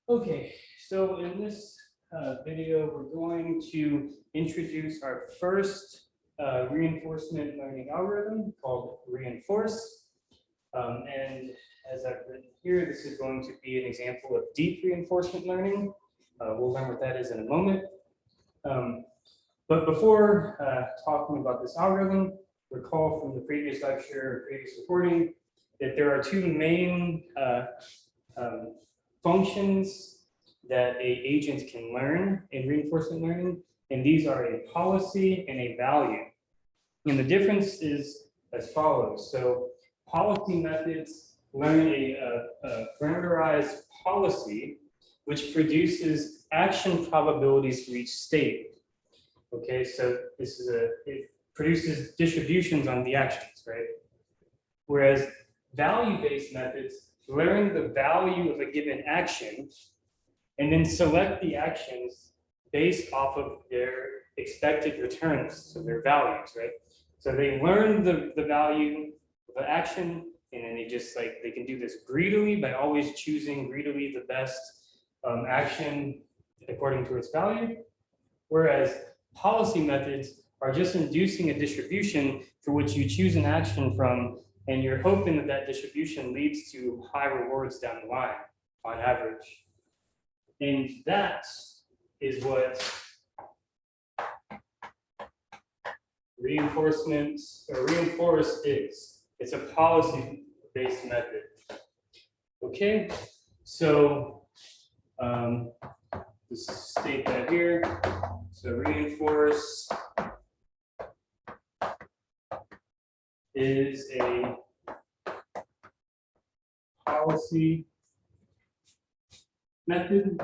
Okay, so in this video, we're going to introduce our first reinforcement learning algorithm called reinforce. And as I've written here, this is going to be an example of deep reinforcement learning. We'll learn what that is in a moment. But before talking about this algorithm, recall from the previous lecture, previous recording, that there are two main functions that a agent can learn in reinforcement learning, and these are a policy and a value. And the difference is as follows. So policy methods learn a parameterized policy which produces action probabilities for each state. Okay, so it produces distributions on the actions, right? Whereas value-based methods learn the value of a given action and then select the actions based off of their expected returns, so their values, right? So they learn the value of the action, and then they can do this greedily by always choosing greedily the best action according to its value. Whereas policy methods are just inducing a distribution for which you choose an action from, and you're hoping that that distribution leads to high rewards down the line on average. And that is what reinforcement or reinforce is. It's a policy-based method. Okay, so let's state that here. So reinforce is a policy method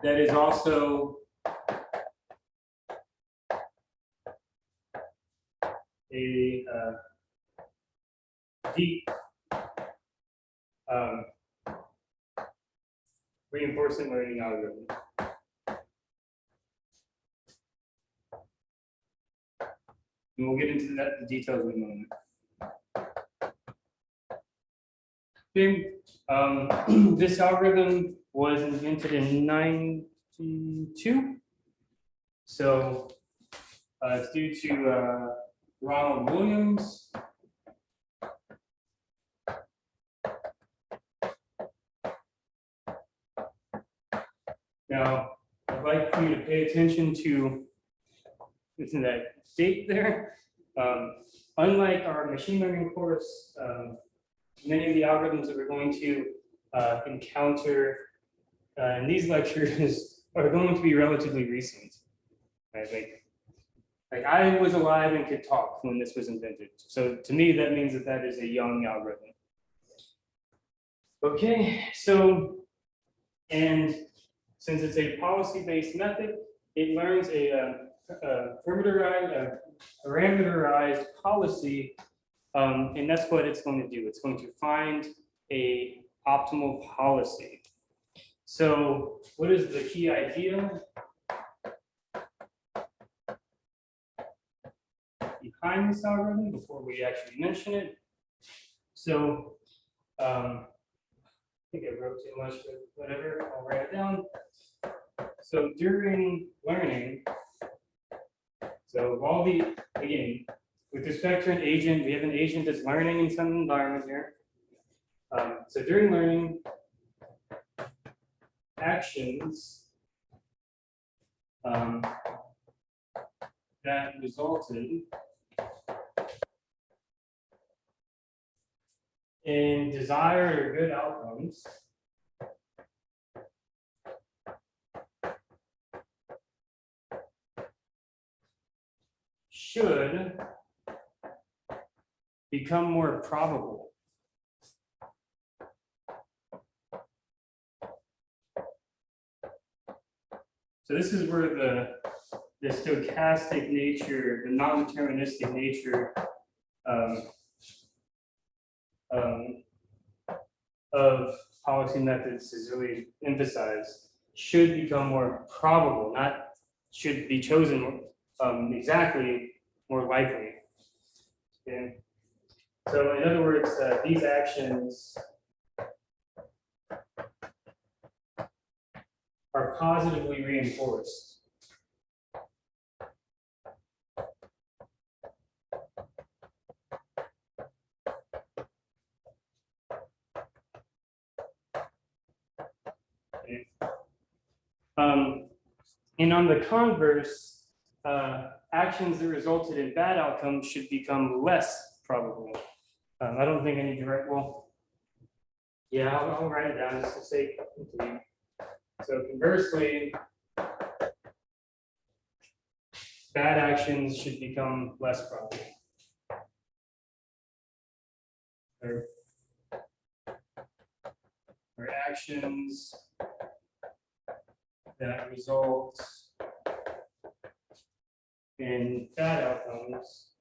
that is also a deep reinforcement learning algorithm. And we'll get into the details in a moment. Okay. This algorithm was invented in 1992. So it's due to Ronald Williams. Now, I'd like for you to pay attention to that date there. Unlike our machine learning course, many of the algorithms that we're going to encounter in these lectures are going to be relatively recent. Right? Like I was alive and could talk when this was invented. So to me, that means that that is a young algorithm. Okay, so, and since it's a policy-based method, it learns a parameterized policy, and that's what it's going to do. It's going to find a optimal policy. So what is the key idea behind this algorithm before we actually mention it? So I think I wrote too much, but whatever, I'll write it down. So during learning, so all the, again, with respect to an agent, we have an agent that's learning in some environment here. So during learning, actions that resulted in desired or good outcomes should become more probable. So this is where the stochastic nature, the non-deterministic nature of policy methods is really emphasized. Should become more probable, not should be chosen exactly, more likely. Okay. So in other words, these actions are positively reinforced. Okay. And on the converse, actions that resulted in bad outcomes should become less probable. I don't think I need to write, well, yeah, I'll write it down just to say complete. So conversely, bad actions should become less probable. Or actions that result in bad outcomes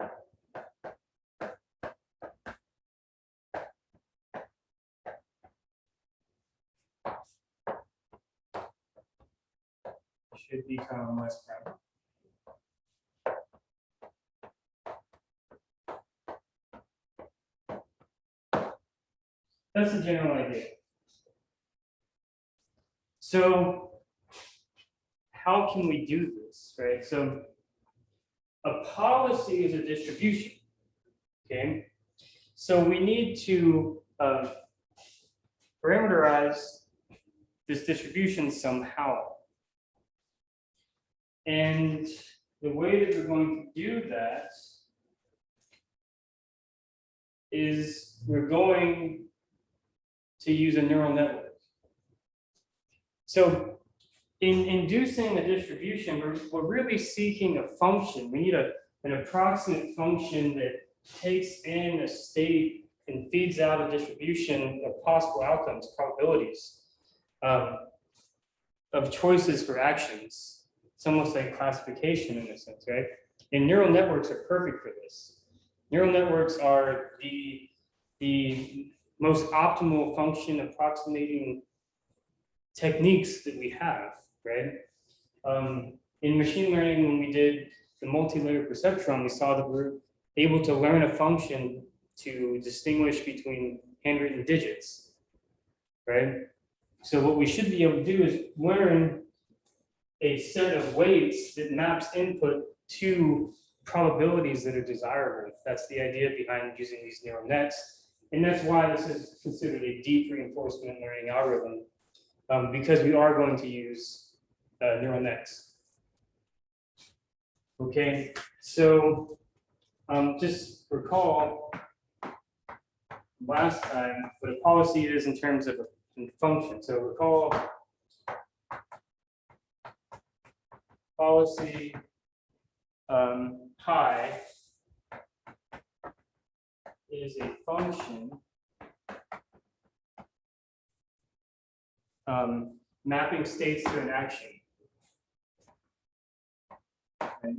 should become less probable. That's the general idea. So how can we do this, right? So a policy is a distribution, okay? So we need to parameterize this distribution somehow. And the way that we're going to do that is we're going to use a neural network. So in inducing a distribution, we're really seeking a function. We need an approximate function that takes in a state and feeds out a distribution of possible outcomes, probabilities of choices for actions. It's almost like classification in a sense, right? And neural networks are perfect for this. Neural networks are the most optimal function approximating techniques that we have, right? In machine learning, when we did the multi-layer perceptron, we saw that we're able to learn a function to distinguish between handwritten digits, right? So what we should be able to do is learn a set of weights that maps input to probabilities that are desirable. That's the idea behind using these neural nets. And that's why this is considered a deep reinforcement learning algorithm, because we are going to use neural nets. Okay, so just recall last time what a policy is in terms of a function. So recall policy pi is a function mapping states to an action. Okay.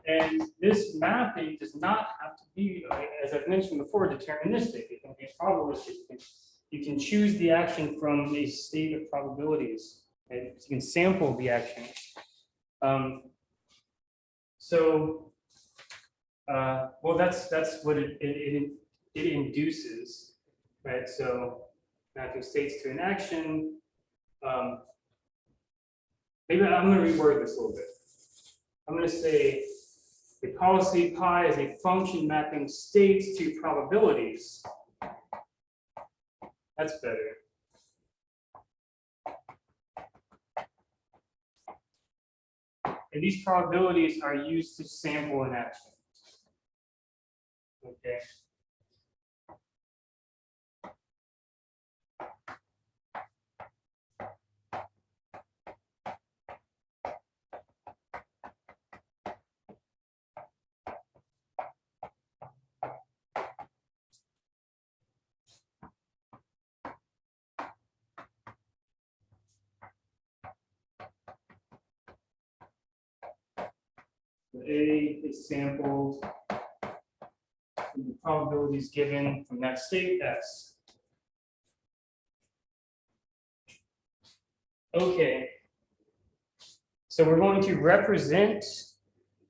And this mapping does not have to be, as I've mentioned before, deterministic. It can be probabilistic. You can choose the action from a state of probabilities. Okay? So you can sample the action. Well, that's what it induces, right? So mapping states to an action. Maybe I'm going to reword this a little bit. I'm going to say a policy pi is a function mapping states to probabilities. That's better. And these probabilities are used to sample an action. Okay. So A is sampled from the probabilities given from that state S. Okay. So we're going to represent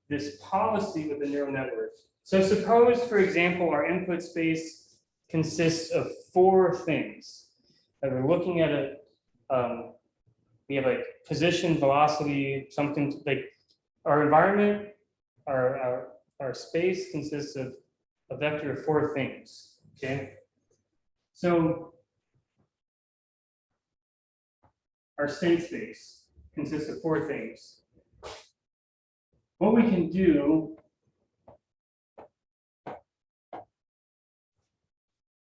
this policy with the neural network. So suppose, for example, our input space consists of 4 things. And we're looking at we have like position, velocity, something like our environment, our space consists of a vector of 4 things, okay? So our state space consists of 4 things. What we can do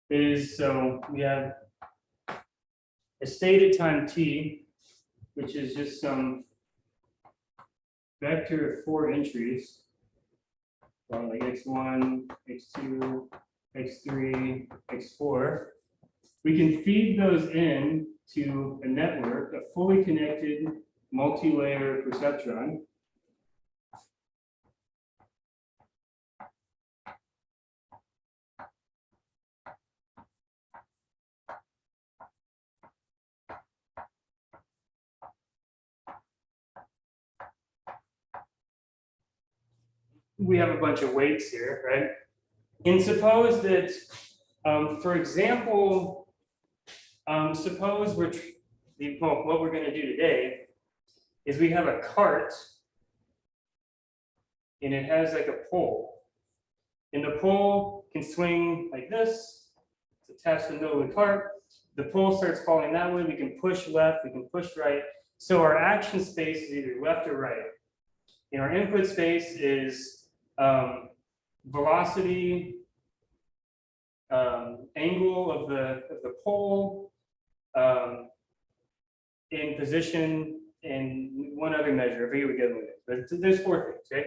is, so we have a state at time t, which is just some vector of 4 entries, like x1, x2, x3, x4. We can feed those in to a network, a fully connected multi-layer perceptron. We have a bunch of weights here, right? And suppose that, for example, suppose what we're going to do today is we have a cart and it has like a pole. And the pole can swing like this. It's attached to the middle of the cart. The pole starts falling that way. We can push left, we can push right. So our action space is either left or right. And our input space is velocity, angle of the pole, in position, and one other measure. I forget what we get with it. But there's 4 things, right?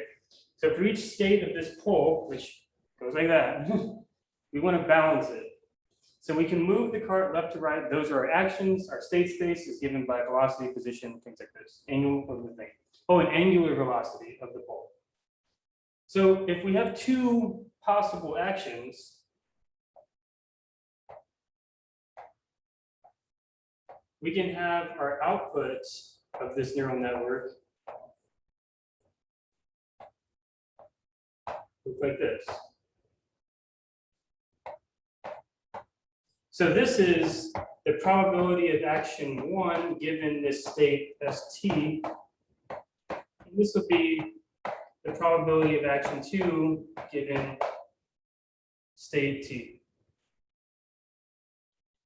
So for each state of this pole, which goes like that, we want to balance it. So we can move the cart left to right. Those are our actions. Our state space is given by velocity, position, things like this. Angle of the thing. Oh, and angular velocity of the pole. So if we have 2 possible actions, we can have our output of this neural network look like this. So this is the probability of action 1 given this state ST. And this will be the probability of action 2 given state T.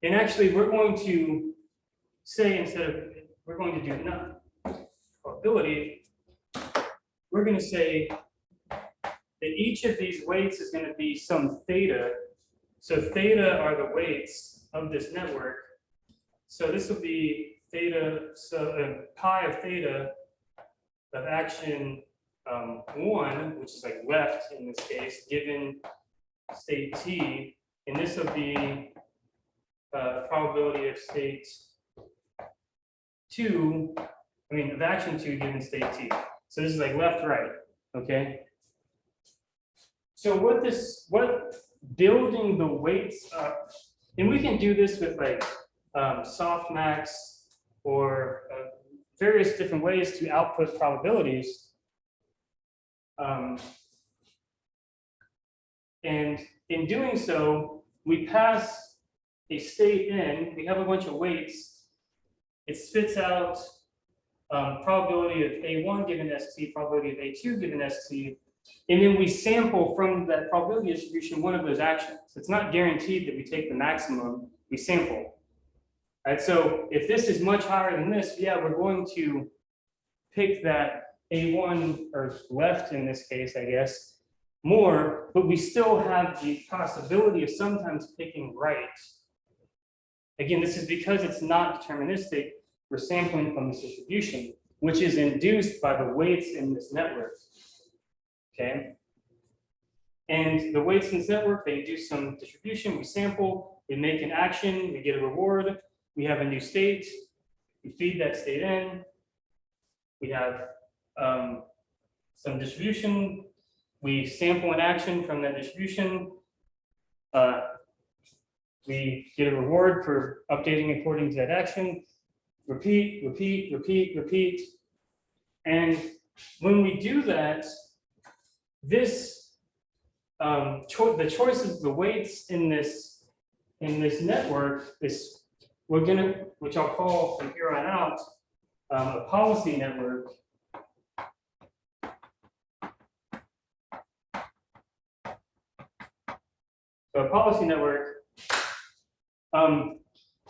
And actually, we're going to say, instead of, we're going to do not probability, we're going to say that each of these weights is going to be some theta. So theta are the weights of this network. So this will be theta, so pi of theta of action 1, which is like left in this case, given state T. And this will be probability of state 2, of action 2 given state T. So this is like left, right, okay? So what building the weights up, and we can do this with like softmax or various different ways to output probabilities. And in doing so, we pass a state in, we have a bunch of weights, it spits out probability of A1 given ST, probability of A2 given ST, and then we sample from that probability distribution one of those actions. It's not guaranteed that we take the maximum, we sample. Right, so if this is much higher than this, yeah, we're going to pick that A1, or left in this case, I guess, more, but we still have the possibility of sometimes picking right. Again, this is because it's not deterministic, we're sampling from this distribution, which is induced by the weights in this network. Okay. And the weights in this network, they induce some distribution, we sample, we make an action, we get a reward, we have a new state, we feed that state in, we have some distribution, we sample an action from that distribution, we get a reward for updating according to that action, repeat, repeat, repeat, repeat. And when we do that, this the choices, the weights in this network, which I'll call from here on out a policy network. So a policy network,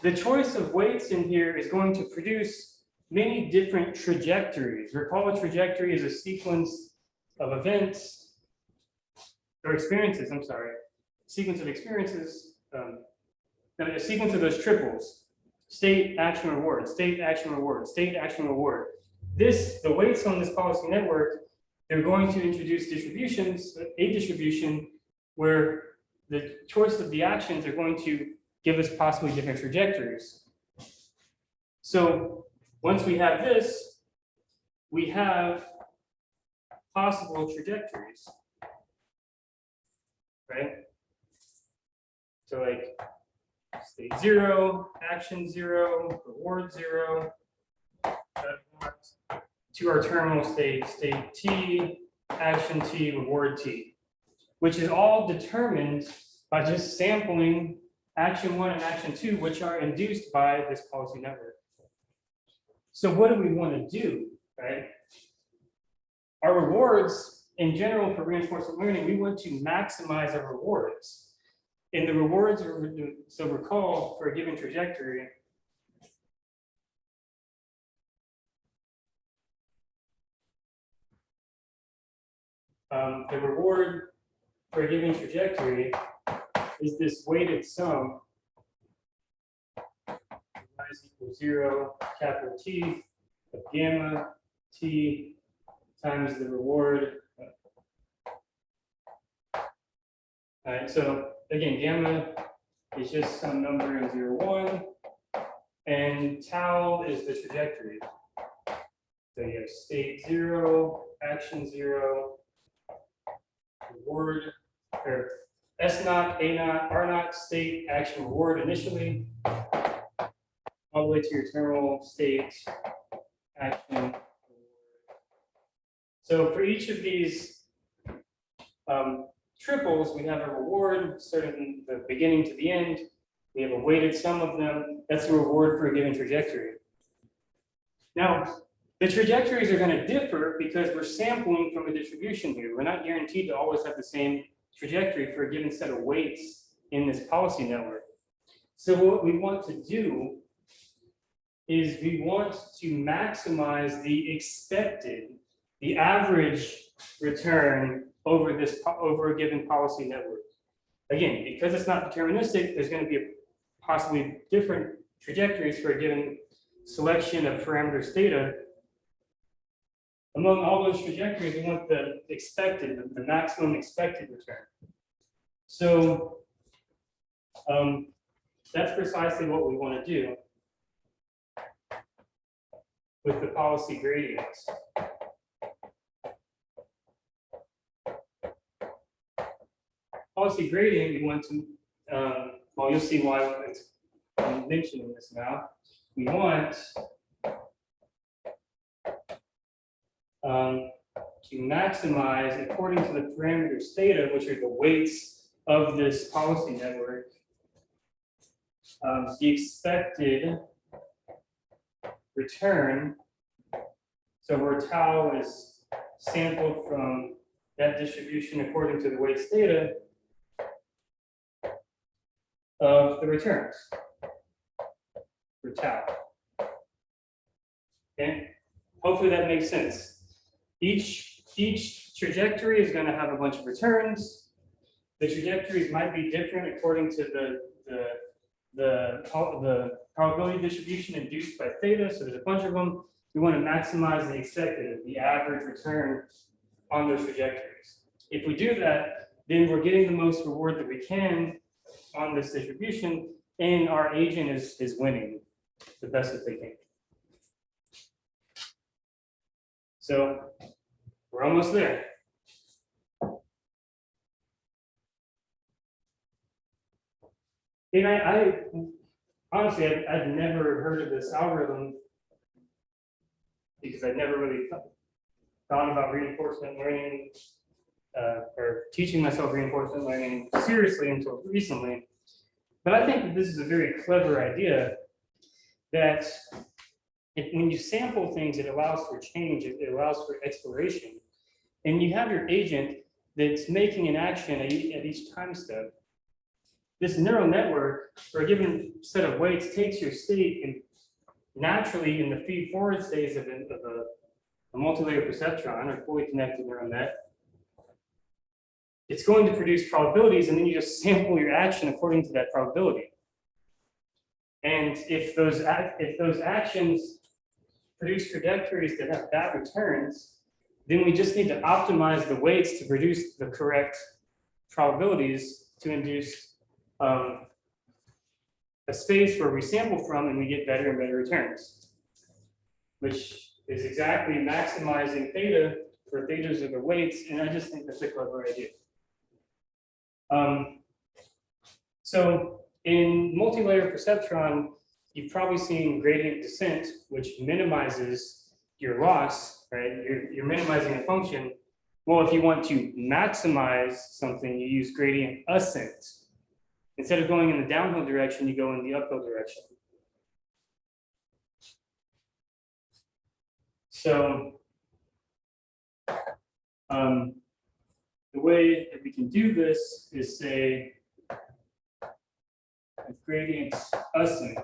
the choice of weights in here is going to produce many different trajectories. Recall a trajectory is a sequence of events or experiences, I'm sorry, sequence of experiences, a sequence of those triples, state, action, reward, state, action, reward, state, action, reward. The weights on this policy network, they're going to introduce distributions, a distribution where the choice of the actions are going to give us possibly different trajectories. So once we have this, we have possible trajectories, right? So like state 0, action 0, reward 0, to our terminal state, state T, action T, reward T, which is all determined by just sampling action 1 and action 2, which are induced by this policy network. So what do we want to do, right? Our rewards, in general, for reinforcement learning, we want to maximize our rewards. And the rewards, so recall, for a given trajectory, the reward for a given trajectory is this weighted sum is equals 0, capital T, of gamma T times the reward. All right, so again, gamma is just some number in 0, 1, and tau is the trajectory. So you have state 0, action 0, reward, or S naught, A naught, R naught, state, action, reward initially, all the way to your terminal state, action, reward. So for each of these triples, we have a reward starting from the beginning to the end. We have a weighted sum of them. That's the reward for a given trajectory. Now, the trajectories are going to differ because we're sampling from a distribution here. We're not guaranteed to always have the same trajectory for a given set of weights in this policy network. So what we want to do is we want to maximize the expected, the average return over a given policy network. Again, because it's not deterministic, there's going to be possibly different trajectories for a given selection of parameters theta. Among all those trajectories, we want the expected, the maximum expected return. So that's precisely what we want to do with the policy gradients. Policy gradient, we want to, well, you'll see why I'm mentioning this now. We want to maximize, according to the parameters theta, which are the weights of this policy network, the expected return. So where tau is sampled from that distribution according to the weights theta of the returns for tau. Okay, hopefully that makes sense. Each trajectory is going to have a bunch of returns. The trajectories might be different according to the probability distribution induced by theta. So there's a bunch of them. We want to maximize the expected, the average return on those trajectories. If we do that, then we're getting the most reward that we can on this distribution, and our agent is winning the best that they can. So we're almost there. And I honestly, I'd never heard of this algorithm because I'd never really thought about reinforcement learning or teaching myself reinforcement learning seriously until recently. But I think that this is a very clever idea that when you sample things, it allows for change, it allows for exploration. And you have your agent that's making an action at each time step. This neural network for a given set of weights takes your state and naturally in the feed forward states of a multi-layer perceptron or fully connected neural net, it's going to produce probabilities, and then you just sample your action according to that probability. And if those actions produce trajectories that have bad returns, then we just need to optimize the weights to produce the correct probabilities to induce a space where we sample from and we get better and better returns, which is exactly maximizing theta, for thetas are the weights, and I just think that's a clever idea. So in multi-layer perceptron, you've probably seen gradient descent, which minimizes your loss, right? You're minimizing a function. Well, if you want to maximize something, you use gradient ascent. Instead of going in the downhill direction, you go in the uphill direction. So the way that we can do this is say with gradient ascent.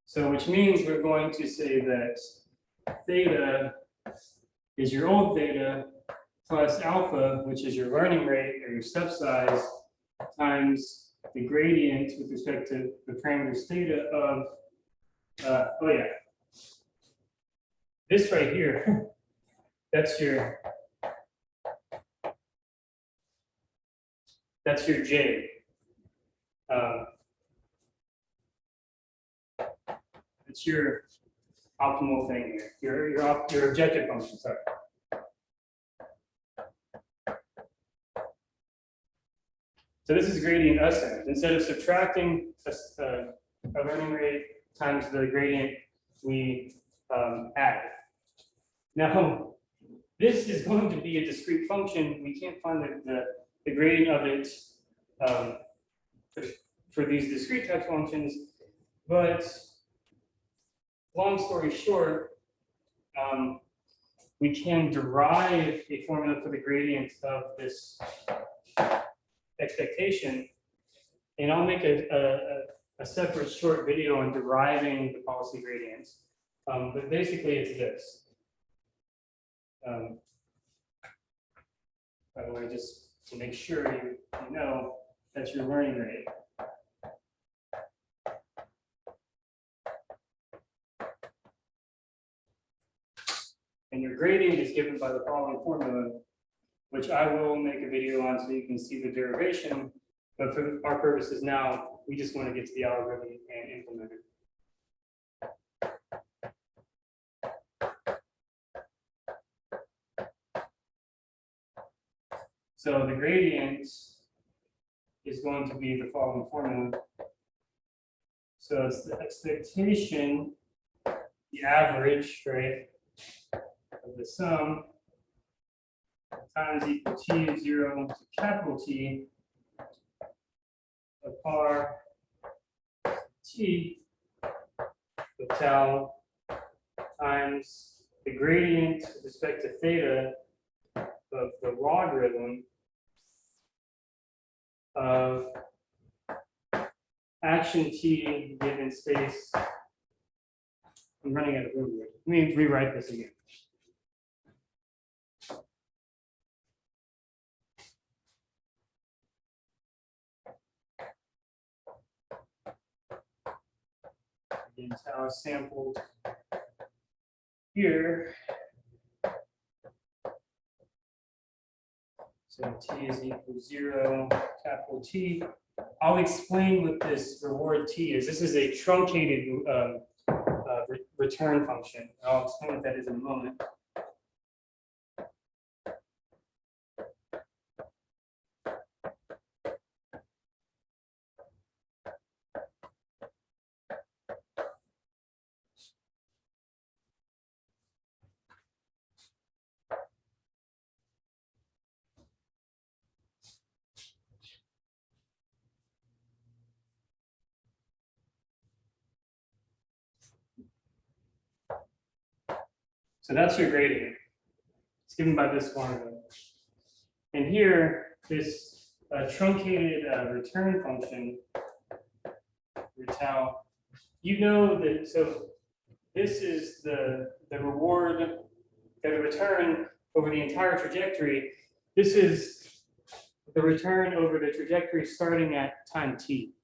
So which means we're going to say that theta is your old theta plus alpha, which is your learning rate or your step size, times the gradient with respect to the parameters theta of, this right here, that's your J. It's your optimal thing here, your objective function, sorry. So this is gradient ascent. Instead of subtracting a learning rate times the gradient, we add. Now, this is going to be a discrete function. We can't find the gradient of it for these discrete type functions, but long story short, we can derive a formula for the gradient of this expectation, and I'll make a separate short video on deriving the policy gradients. But basically, it's this. By the way, just to make sure you know that's your learning rate. And your gradient is given by the following formula, which I will make a video on so you can see the derivation. But for our purposes now, we just want to get to the algorithm and implement it. So the gradient is going to be the following formula. So it's the expectation, the average, right, of the sum times equal t of 0 to capital T of r t of tau times the gradient with respect to theta of the logarithm of action t given space. I'm running out of room here. Let me rewrite this again. Again, tau is sampled here. So t is equal to 0, capital T. I'll explain what this reward t is. This is a truncated return function. I'll explain what that is in a moment. So that's your gradient. It's given by this formula. And here, this truncated return function, your tau, you know that, so this is the reward, the return over the entire trajectory. This is the return over the trajectory starting at time t.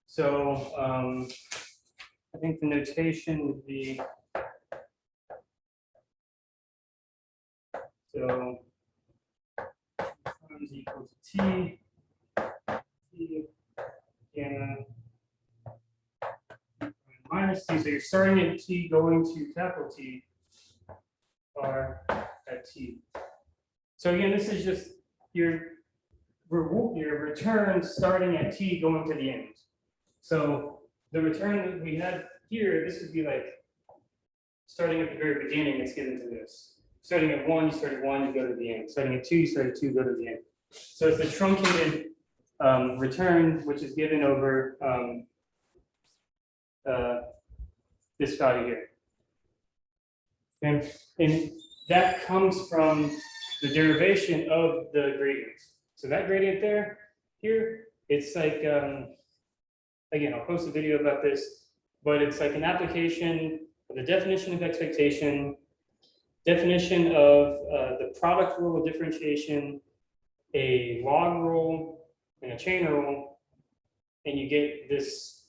So I think the notation would be, so is equal to t gamma minus t. So you're starting at t going to capital T r at t. So again, this is just your return starting at t going to the end. So the return that we had here, this would be like starting at the very beginning, it's given to this. Starting at 1, you start at 1, you go to the end. Starting at 2, you start at 2, go to the end. So it's the truncated return, which is given over this value here. And that comes from the derivation of the gradient. So that gradient there, here, it's like, again, I'll post a video about this, but it's like an application of the definition of expectation, definition of the product rule of differentiation, a log rule, and a chain rule, and you get this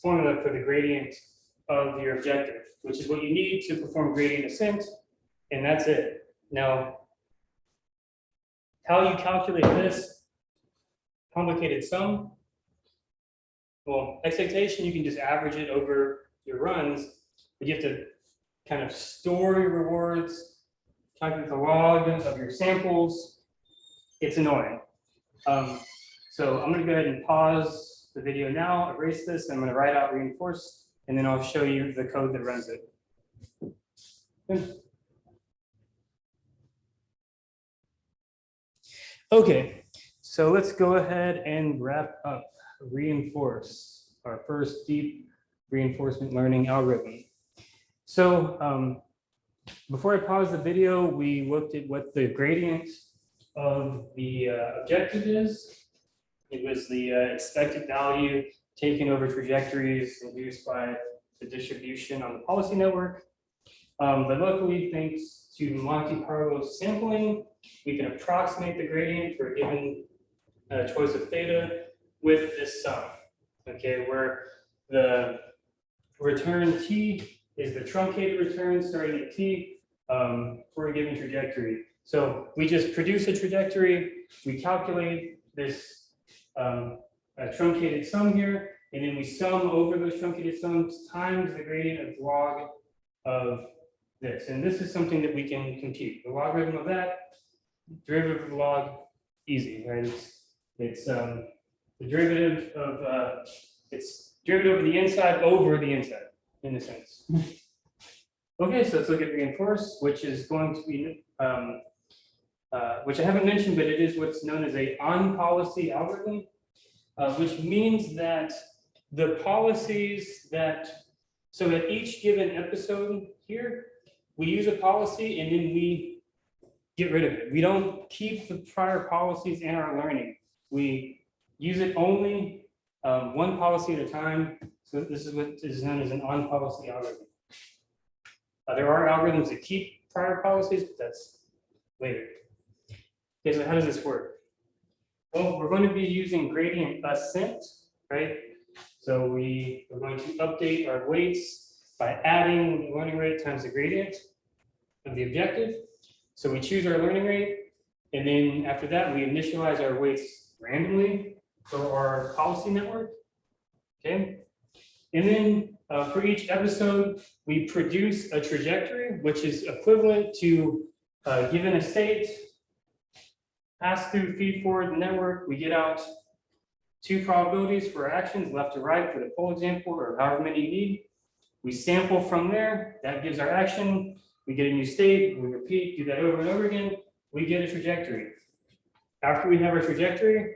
formula for the gradient of your objective, which is what you need to perform gradient ascent, and that's it. Now, how you calculate this complicated sum? Well, expectation, you can just average it over your runs, but you have to kind of store your rewards, calculate the log of your samples. It's annoying. So I'm going to go ahead and pause the video now, erase this, and I'm going to write out reinforce, and then I'll show you the code that runs it. Okay, so let's go ahead and wrap up reinforce, our first deep reinforcement learning algorithm. So before I pause the video, we looked at what the gradient of the objective is. It was the expected value taken over trajectories induced by the distribution on the policy network. But luckily, thanks to Monte Carlo sampling, we can approximate the gradient for a given choice of theta with this sum. Okay, where the return t is the truncated return starting at t for a given trajectory. So we just produce a trajectory, we calculate this truncated sum here, and then we sum over those truncated sums times the gradient of log of this. And this is something that we can compute. The logarithm of that, derivative of the log, easy, right? It's the derivative of, it's derivative of the inside over the inside, in a sense. Okay, so let's look at reinforce, which is going to be, which I haven't mentioned, but it is what's known as a on-policy algorithm, which means that the policies that, so at each given episode here, we use a policy and then we get rid of it. We don't keep the prior policies in our learning. We use it only one policy at a time. So this is what is known as an on-policy algorithm. There are algorithms that keep prior policies, but that's later. Okay, so how does this work? Well, we're going to be using gradient ascent, right? So we're going to update our weights by adding the learning rate times the gradient of the objective. So we choose our learning rate, and then after that, we initialize our weights randomly for our policy network, okay? And then for each episode, we produce a trajectory, which is equivalent to given a state, pass through, feed forward the network, we get out 2 probabilities for our actions, left to right for the poll example, or however many you need. We sample from there, that gives our action, we get a new state, we repeat, do that over and over again, we get a trajectory. After we have our trajectory,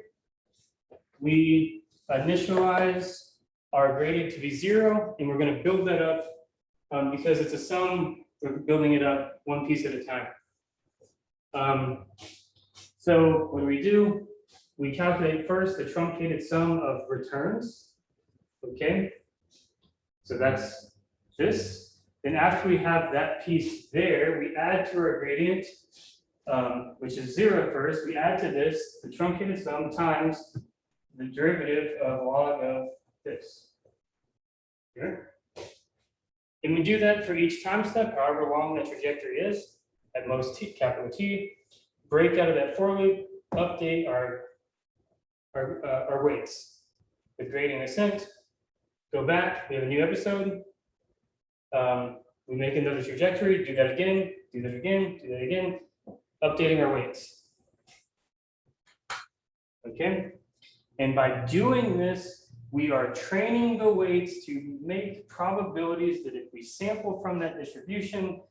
we initialize our gradient to be 0, and we're going to build that up because it's a sum, we're building it up one piece at a time. So what do? We calculate first the truncated sum of returns, okay? So that's this. Then after we have that piece there, we add to our gradient, which is 0 first, we add to this the truncated sum times the derivative of log of this. Here. And we do that for each time step, however long the trajectory is, at most t, capital T, break out of that for loop, update our weights. The gradient ascent, go back, we have a new episode. We make another trajectory, do that again, do that again, do that again, updating our weights. Okay, and by doing this, we are training the weights to make probabilities that if we sample from that distribution,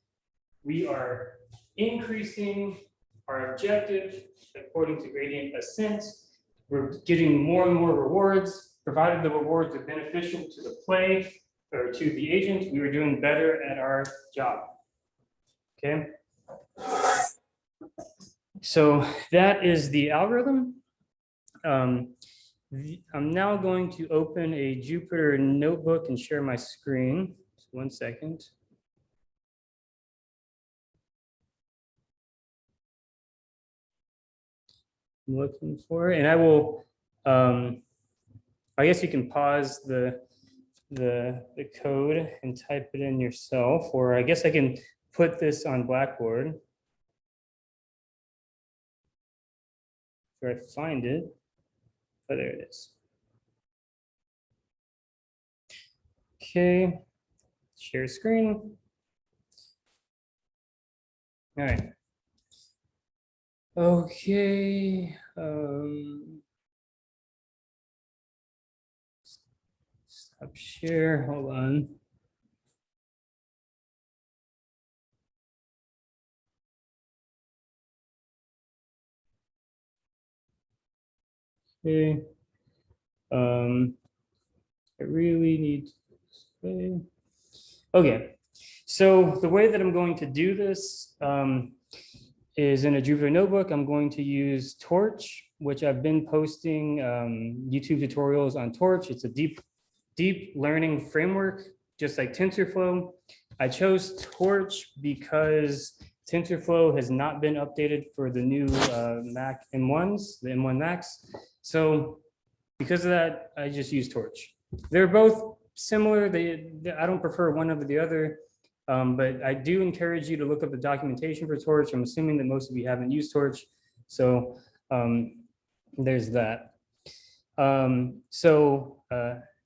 we are increasing our objective according to gradient ascent. We're getting more and more rewards, provided the rewards are beneficial to the play or to the agent, we were doing better at our job. Okay. So that is the algorithm. I'm now going to open a Jupyter notebook and share my screen. Just 1 second. I'm looking for it, and I will. I guess you can pause the code and type it in yourself, or I guess I can put this on Blackboard. Where I find it. Oh, there it is. Okay, share screen. All right. Okay. Stop share, hold on. Okay. I really need to. Okay. So the way that I'm going to do this is in a Jupyter notebook. I'm going to use Torch, which I've been posting YouTube tutorials on Torch. It's a deep learning framework, just like TensorFlow. I chose Torch because TensorFlow has not been updated for the new Mac M1s, the M1 Max. So because of that, I just use Torch. They're both similar. I don't prefer one over the other, but I do encourage you to look up the documentation for Torch. I'm assuming that most of you haven't used Torch. So there's that.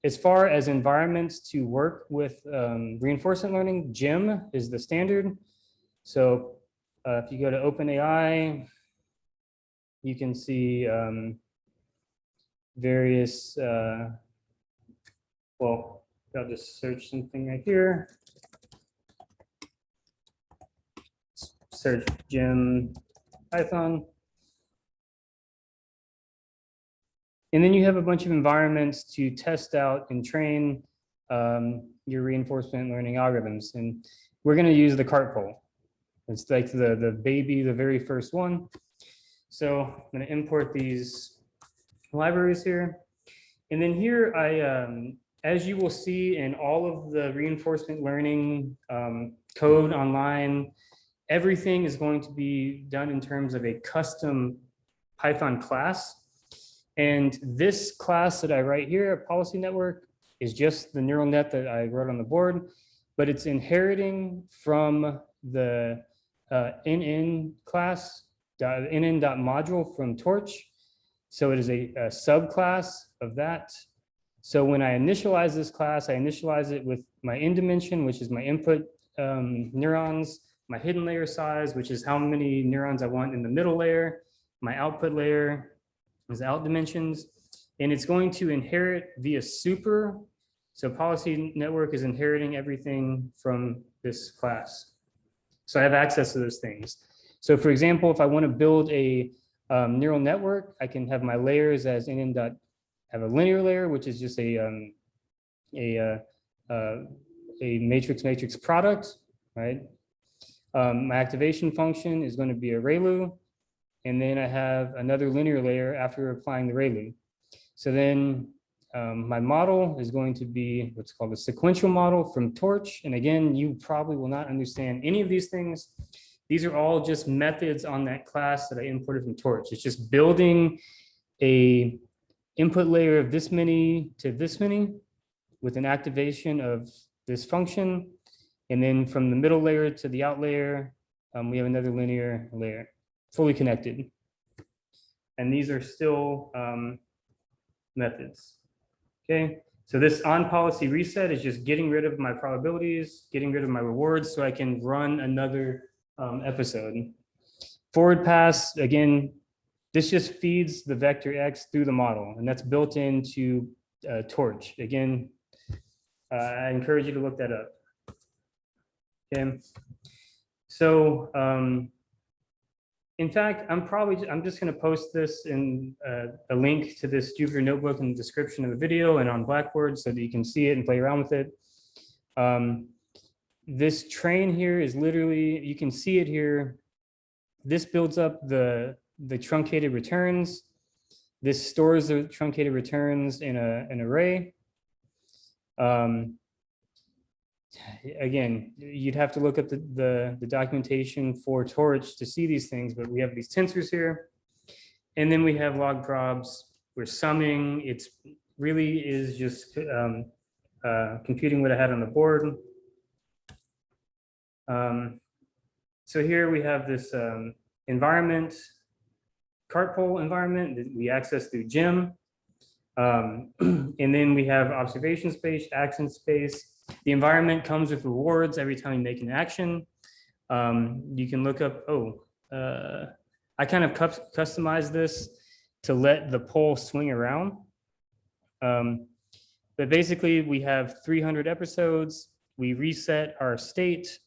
As far as environments to work with reinforcement learning, GEM is the standard. So if you go to OpenAI, you can see various, well, I'll just search something right here. Search GEM Python. And then you have a bunch of environments to test out and train your reinforcement learning algorithms. And we're going to use the cart pole. It's like the baby, the very first one. So I'm going to import these libraries here. And then here, as you will see in all of the reinforcement learning code online, everything is going to be done in terms of a custom Python class. And this class that I write here, a policy network, is just the neural net that I wrote on the board, but it's inheriting from the NN class, NN.module from Torch. So it is a subclass of that. So when I initialize this class, I initialize it with my in dimension, which is my input neurons, my hidden layer size, which is how many neurons I want in the middle layer, my output layer is out dimensions, and it's going to inherit via super. So policy network is inheriting everything from this class. So I have access to those things. So for example, if I want to build a neural network, I can have my layers as have a linear layer, which is just a a matrix product, right? My activation function is going to be a ReLU, and then I have another linear layer after applying the ReLU. So then my model is going to be what's called a sequential model from Torch. And again, you probably will not understand any of these things. These are all just methods on that class that I imported from Torch. It's just building a input layer of this many to this many with an activation of this function. And then from the middle layer to the out layer, we have another linear layer, fully connected. And these are still methods. Okay, so this on policy reset is just getting rid of my probabilities, getting rid of my rewards so I can run another episode. Forward pass, again, this just feeds the vector X through the model, and that's built into Torch. Again, I encourage you to look that up. Okay, so in fact, I'm just going to post this in a link to this Jupyter notebook in the description of the video and on Blackboard so that you can see it and play around with it. This train here is literally, you can see it here. This builds up the truncated returns. This stores the truncated returns in an array. Again, you'd have to look at the documentation for Torch to see these things, but we have these tensors here. And then we have log probs. We're summing. It's really is just computing what I had on the board. So here we have this environment, cart pole environment that we access through GEM. And then we have observation space, action space. The environment comes with rewards every time you make an action. You can look up, I kind of customized this to let the pole swing around. But basically we have 300 episodes. We reset our state.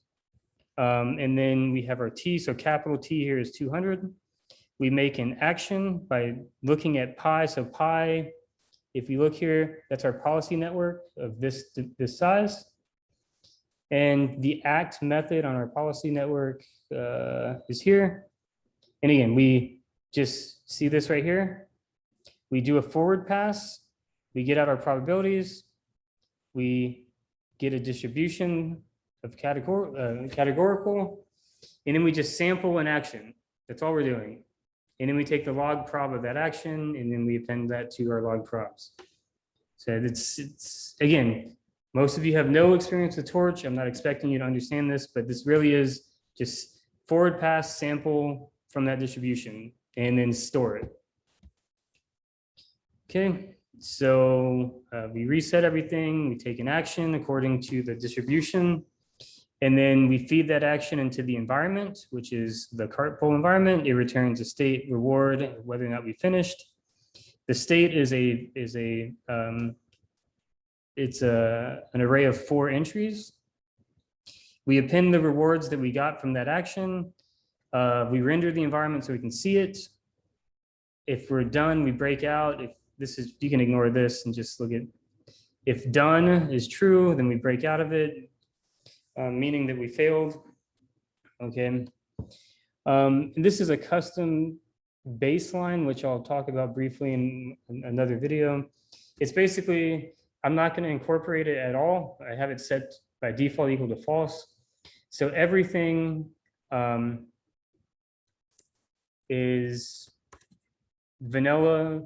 And then we have our T, so capital T here is 200. We make an action by looking at pi, so pi, if you look here, that's our policy network of this size. And the act method on our policy network is here. And again, we just see this right here. We do a forward pass. We get out our probabilities. We get a distribution of categorical. And then we just sample an action. That's all we're doing. And then we take the log prob of that action, and then we append that to our log probs. So it's again, most of you have no experience with Torch. I'm not expecting you to understand this, but this really is just forward pass, sample from that distribution, and then store it. Okay, so we reset everything. We take an action according to the distribution. And then we feed that action into the environment, which is the cart pole environment. It returns a state reward, whether or not we finished. The state is an array of 4 entries. We append the rewards that we got from that action. We render the environment so we can see it. If we're done, we break out. If this is, you can ignore this and just look at, if done is true, then we break out of it. Meaning that we failed. Okay. And this is a custom baseline, which I'll talk about briefly in another video. It's basically, I'm not going to incorporate it at all. I have it set by default equal to false. So everything is vanilla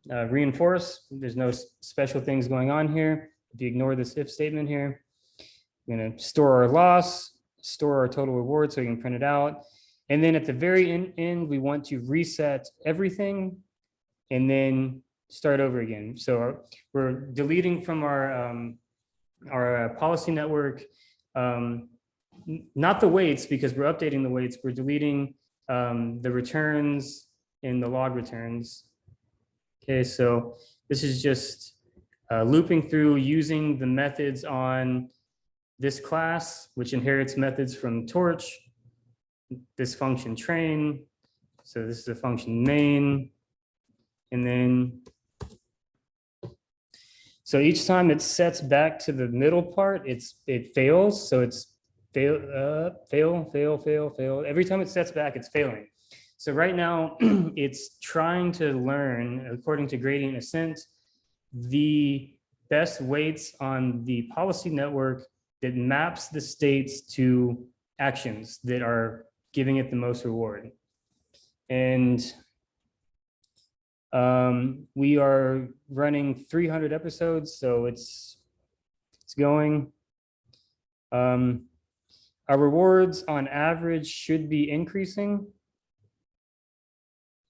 reinforce. There's no special things going on here. If you ignore this if statement here, we're going to store our loss, store our total reward so we can print it out. And then at the very end, we want to reset everything and then start over again. So we're deleting from our policy network, not the weights because we're updating the weights. We're deleting the returns and the log returns. Okay, so this is just looping through using the methods on this class, which inherits methods from Torch, this function train. So this is a function main. And then, So each time it sets back to the middle part, it fails. So it's fail. Every time it sets back, it's failing. So right now it's trying to learn, according to gradient ascent, the best weights on the policy network that maps the states to actions that are giving it the most reward. And we are running 300 episodes, so it's going. Our rewards on average should be increasing,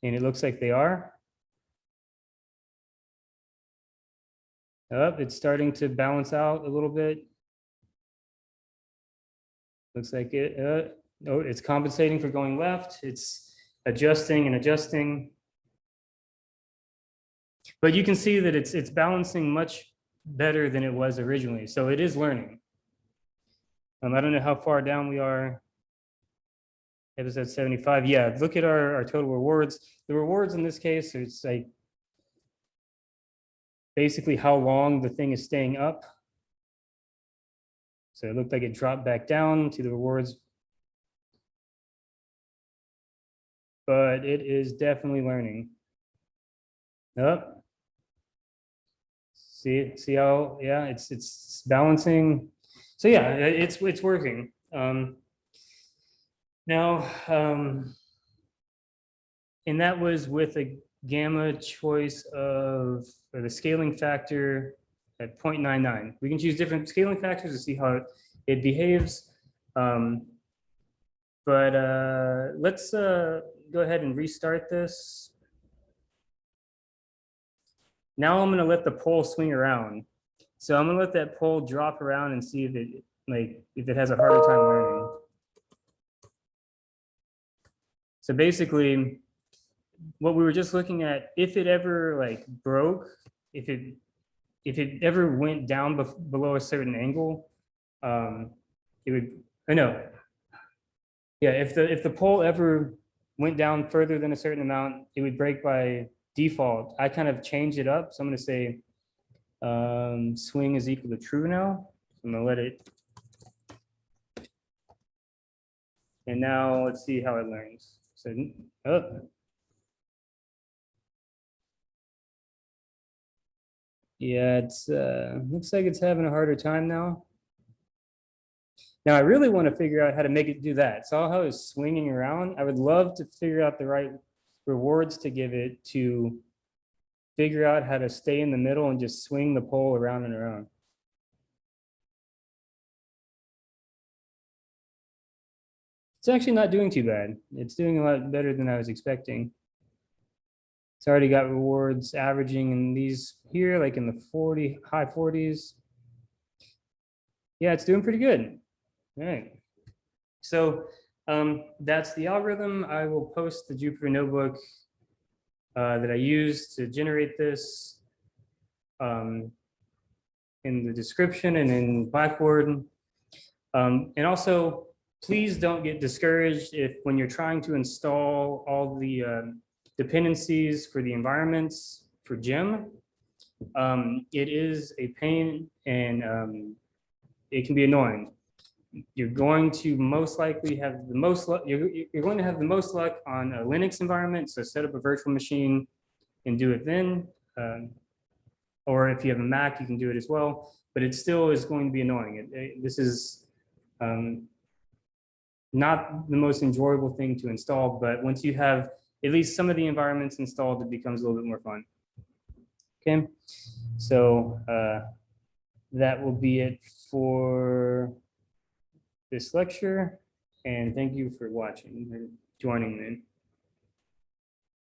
and it looks like they are. It's starting to balance out a little bit. Looks like it. Oh, it's compensating for going left. It's adjusting and adjusting. But you can see that it's balancing much better than it was originally. So it is learning. I don't know how far down we are. Episode 75. Yeah, look at our total rewards. The rewards in this case, it's like basically how long the thing is staying up. So it looked like it dropped back down to the rewards. But it is definitely learning. See how, yeah, it's balancing. So yeah, it's working. Now, and that was with a gamma choice of, or the scaling factor at 0.99. We can choose different scaling factors to see how it behaves. But let's go ahead and restart this. Now I'm gonna let the pole swing around. So I'm gonna let that pole drop around and see if it has a harder time learning. So basically, what we were just looking at, if it ever like broke, if it ever went down below a certain angle, it would, I know. Yeah, if the pole ever went down further than a certain amount, it would break by default. I kind of changed it up. So I'm gonna say swing is equal to true now. I'm gonna let it. And now let's see how it learns. So, oh. Yeah, it's looks like it's having a harder time now. Now I really want to figure out how to make it do that. So how it's swinging around. I would love to figure out the right rewards to give it to figure out how to stay in the middle and just swing the pole around and around. It's actually not doing too bad. It's doing a lot better than I was expecting. It's already got rewards averaging in these here, like in the high 40s. Yeah, it's doing pretty good. All right. So that's the algorithm. I will post the Jupyter notebook that I used to generate this in the description and in Blackboard. And also, please don't get discouraged if when you're trying to install all the dependencies for the environments for GEM. It is a pain and it can be annoying. You're going to most likely have the most luck. You're going to have the most luck on a Linux environment. So set up a virtual machine and do it then. Or if you have a Mac, you can do it as well. But it still is going to be annoying. This is not the most enjoyable thing to install. But once you have at least some of the environments installed, it becomes a little bit more fun. Okay, so that will be it for this lecture. And thank you for watching and joining me.